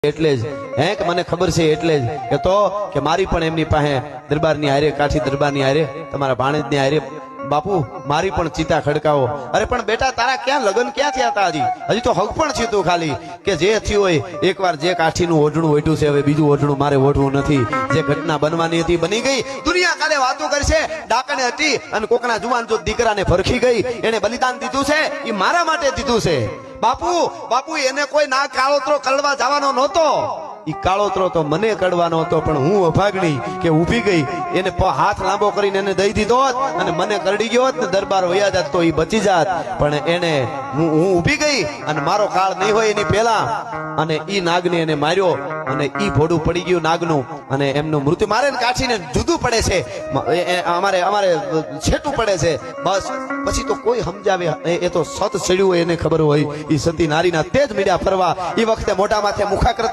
એટલે જ હે કે મને ખબર છે એટલે જ કે તો કે મારી પણ એમની પાસે દરબારની હારે કાઠી દરબારની હારે તમારા ભાણેજની હારે બાપુ મારી પણ ચિતા ખડકાવો. અરે પણ બેટા તારા ક્યાં લગ્ન ક્યાં થયા હતા? હજી તો હક પણ થયું ખાલી કે જે થયું હોય એકવાર જે કાઠીનું ઓઢણું ઓઢ્યું છે હવે બીજું ઓઢણું મારે ઓઢવું નથી. જે ઘટના બનવાની હતી બની ગઈ. દુનિયા કાલે વાતો કરશે ડાકણે હતી અને કોકના જુવાન જો દીકરાને ભરખી ગઈ એને બલિદાન દીધું છે એ મારા માટે દીધું છે. બાપુ બાપુ એને કોઈ ના કાળોતરો કળવા જવાનો નહોતો. ઈ કાળોતરો તો મને કડવાનો હતો પણ હું અભાગણી કે ઊભી ગઈ એને હાથ લાંબો કરીને એને દઈ દીધો અને મને કરડી ગયો હોત ને દરબાર વયા જાત તો ઈ બચી જાત. પણ એને હું ઊભી ગઈ અને મારો કાળ નહીં હોય એની પહેલા અને ઈ નાગને એને માર્યો અને ઈ ભોડું પડી ગયું નાગનું અને એમનું મૃત્યુ મારે કાઠીને જુદું પડે છે. અમારે છેટું પડે છે. બસ પછી તો કોઈ સમજાવે એ તો સત ચડ્યું હોય એને ખબર હોય. ઈ સતી નારીના તેજ મીડ્યા ફરવા. ઈ વખતે મોટા માથે મુખાકૃતિ